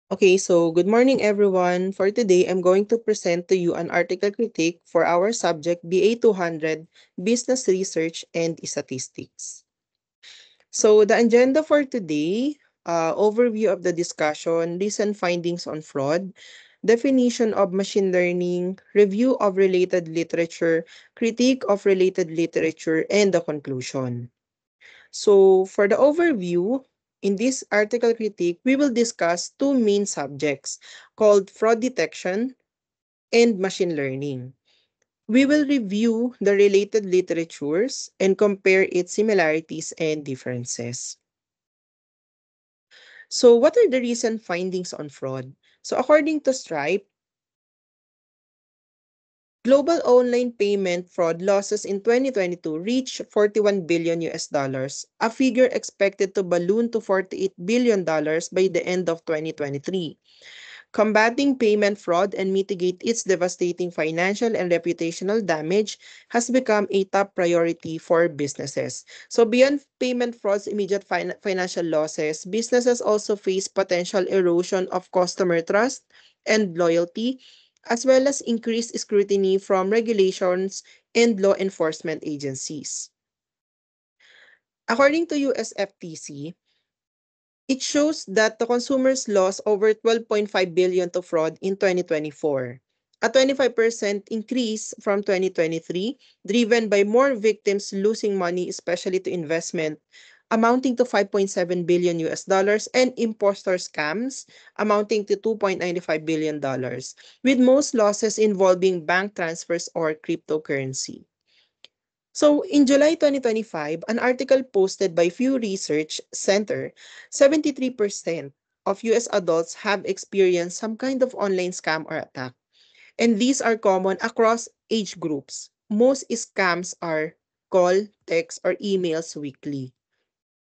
Okay, so good morning everyone. For today, I'm going to present to you an article critique for our subject BA 200, Business Research and Statistics. So the agenda for today, overview of the discussion, recent findings on fraud, definition of machine learning, review of related literature, critique of related literature, and the conclusion. So for the overview, in this article critique, we will discuss two main subjects called fraud detection and machine learning. We will review the related literatures and compare its similarities and differences. So what are the recent findings on fraud? So according to Stripe, global online payment fraud losses in 2022 reached 41 billion US dollars, a figure expected to balloon to 48 billion dollars by the end of 2023. Combating payment fraud and mitigate its devastating financial and reputational damage has become a top priority for businesses. So beyond payment fraud's immediate financial losses, businesses also face potential erosion of customer trust and loyalty, as well as increased scrutiny from regulations and law enforcement agencies. According to US FTC, it shows that the consumers lost over 12.5 billion to fraud in 2024, a 25% increase from 2023, driven by more victims losing money, especially to investment, amounting to 5.7 billion US dollars, and impostor scams amounting to 2.95 billion dollars, with most losses involving bank transfers or cryptocurrency. So in July 2025, an article posted by Pew Research Center, 73% of US adults have experienced some kind of online scam or attack. And these are common across age groups. Most scams are call, text, or emails weekly.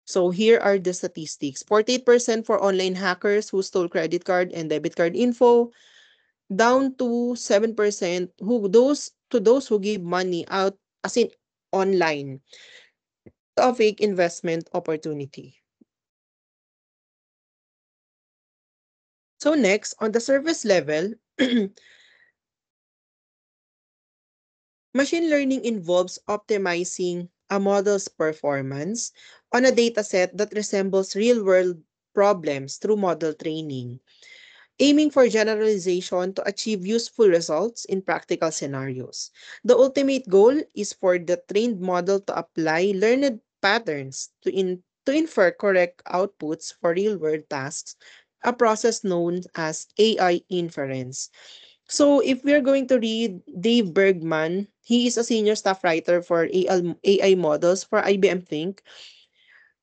So here are the statistics. 48% for online hackers who stole credit card and debit card info, down to 7% those who give money out as in online a fake investment opportunity. So next, on the service level, machine learning involves optimizing a model's performance on a dataset that resembles real-world problems through model training, aiming for generalization to achieve useful results in practical scenarios. The ultimate goal is for the trained model to apply learned patterns to infer correct outputs for real-world tasks, a process known as AI inference. So if we're going to read Dave Bergman, he is a senior staff writer for AI models for IBM Think.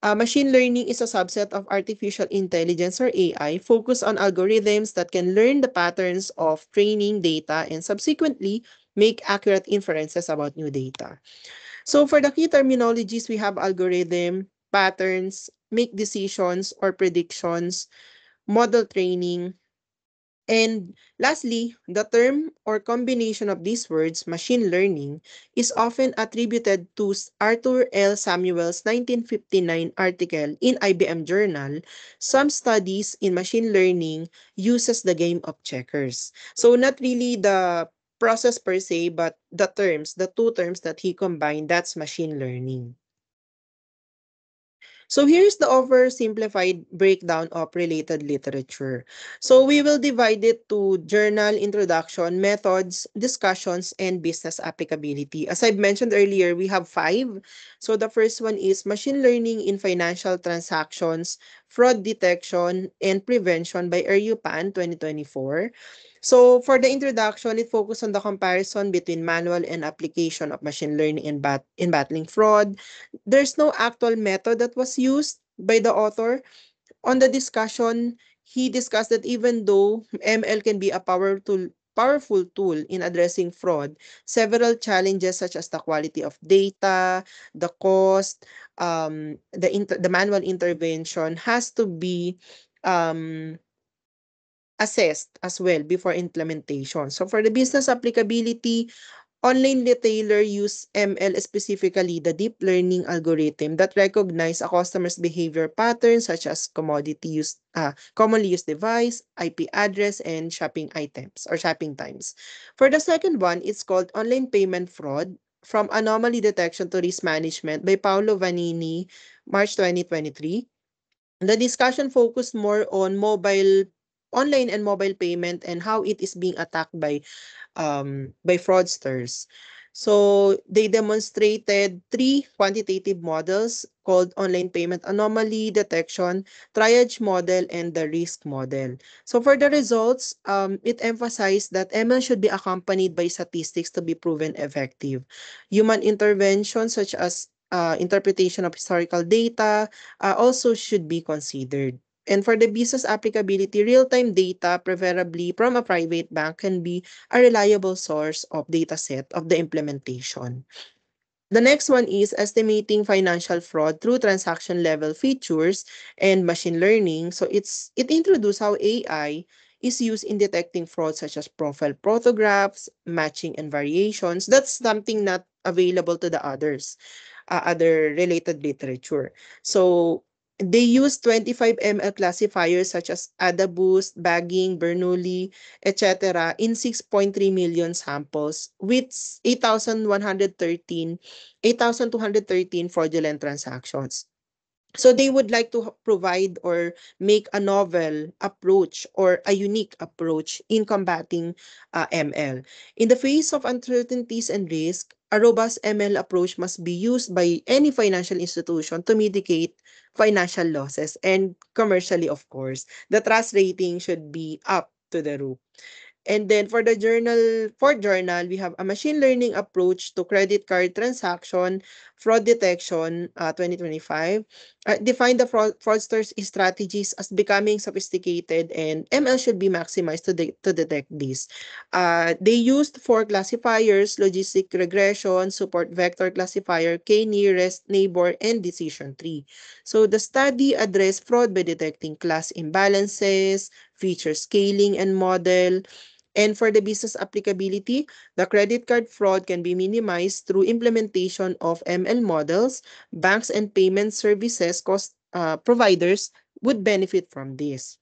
Machine learning is a subset of artificial intelligence or AI focused on algorithms that can learn the patterns of training data and subsequently make accurate inferences about new data. So for the key terminologies, we have algorithm, patterns, make decisions or predictions, model training, and lastly, the term or combination of these words, machine learning, is often attributed to Arthur L. Samuel's 1959 article in IBM Journal. Some studies in machine learning uses the game of checkers. So not really the process per se, but the two terms that he combined, that's machine learning. So here's the oversimplified breakdown of related literature. So we will divide it to journal, introduction, methods, discussions, and business applicability. As I've mentioned earlier, we have five. So the first one is machine learning in financial transactions, fraud detection, and prevention by ERUPAN 2024. So for the introduction, it focused on the comparison between manual and application of machine learning in battling fraud. There's no actual method that was used by the author. On the discussion, he discussed that even though ML can be a powerful tool in addressing fraud, several challenges such as the quality of data, the cost, the manual intervention has to be um, assessed as well before implementation. So for the business applicability, online retailer use ML, specifically the deep learning algorithm that recognize a customer's behavior patterns such as commonly used device, IP address, and shopping items or shopping times. For the second one, it's called online payment fraud from anomaly detection to risk management by Paolo Vanini, March 2023. The discussion focused more on online and mobile payment and how it is being attacked by fraudsters. So they demonstrated three quantitative models called online payment anomaly detection, triage model, and the risk model. So for the results, it emphasized that ML should be accompanied by statistics to be proven effective. Human intervention such as interpretation of historical data also should be considered. And for the business applicability, real-time data, preferably from a private bank, can be a reliable source of data set of the implementation. The next one is estimating financial fraud through transaction level features and machine learning. So it introduced how AI is used in detecting fraud such as profile photographs, matching and variations. That's something not available to the other related literature. So they use 25 ml classifiers such as AdaBoost, Bagging, Bernoulli, etc. in 6.3 million samples with 8,213 fraudulent transactions. So they would like to provide or make a novel approach or a unique approach in combating ML. In the face of uncertainties and risk, a robust ML approach must be used by any financial institution to mitigate financial losses and commercially, of course. The trust rating should be up to the roof. And then for journal, we have a machine learning approach to credit card transaction fraud detection 2025. Define the fraudsters' strategies as becoming sophisticated, and ML should be maximized to detect this. They used four classifiers: logistic regression, support vector classifier, k-nearest neighbor, and decision tree. So the study addressed fraud by detecting class imbalances, feature scaling, and model. And for the business applicability, the credit card fraud can be minimized through implementation of ML models. Banks and payment services providers would benefit from this.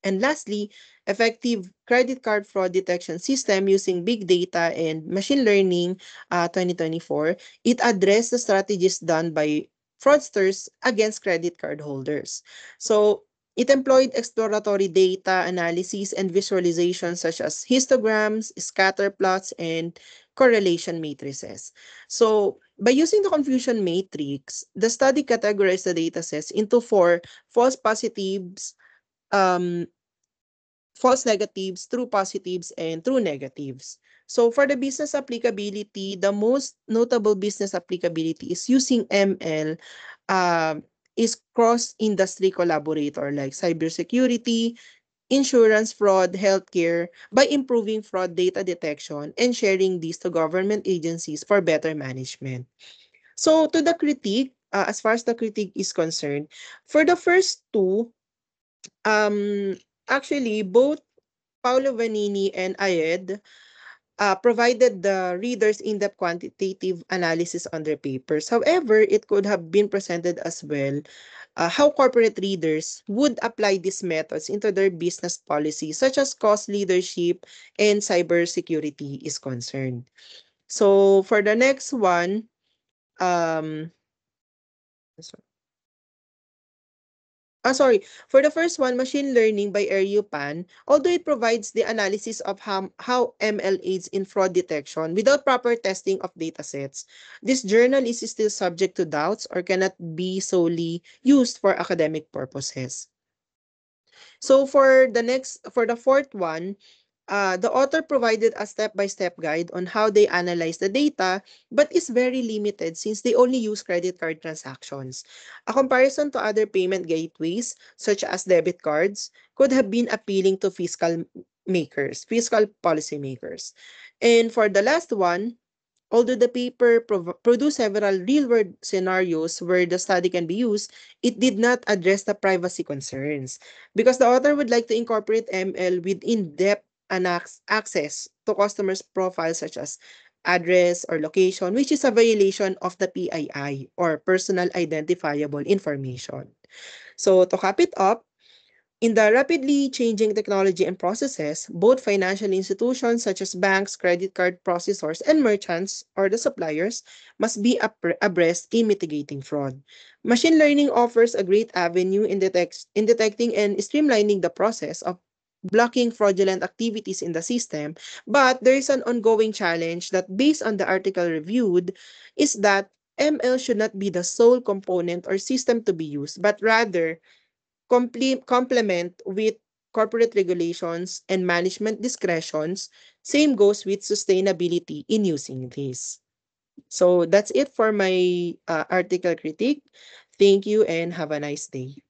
And lastly, effective credit card fraud detection system using big data and machine learning 2024, it addressed the strategies done by fraudsters against credit card holders. So it employed exploratory data analysis and visualization such as histograms, scatter plots, and correlation matrices. So by using the confusion matrix, the study categorized the datasets into four: false positives, um, false negatives, true positives, and true negatives. So for the business applicability, the most notable business applicability is using ML is cross-industry collaborator like cybersecurity, insurance fraud, healthcare, by improving fraud data detection and sharing these to government agencies for better management. So to the critique, as far as the critique is concerned, for the first two, um, actually both Paolo Vanini and Ayed provided the readers in-depth quantitative analysis on their papers. However, it could have been presented as well how corporate readers would apply these methods into their business policies, such as cost leadership and cybersecurity is concerned. So for the next one, um, for the first one, machine learning by Pan, although it provides the analysis of how ML aids in fraud detection without proper testing of datasets, this journal is still subject to doubts or cannot be solely used for academic purposes. So for the fourth one, the author provided a step-by-step guide on how they analyze the data, but is very limited since they only use credit card transactions. A comparison to other payment gateways, such as debit cards, could have been appealing to fiscal policy makers. And for the last one, although the paper produced several real-world scenarios where the study can be used, it did not address the privacy concerns because the author would like to incorporate ML with in-depth access to customers' profiles such as address, or location, which is a violation of the PII or Personal Identifiable Information. So to cap it up, in the rapidly changing technology and processes, both financial institutions such as banks, credit card processors, and merchants or the suppliers must be abreast in mitigating fraud. Machine learning offers a great avenue in detecting and streamlining the process of blocking fraudulent activities in the system, but there is an ongoing challenge that, based on the article reviewed, is that ML should not be the sole component or system to be used, but rather complement with corporate regulations and management discretions. Same goes with sustainability in using this. So that's it for my article critique. Thank you and have a nice day.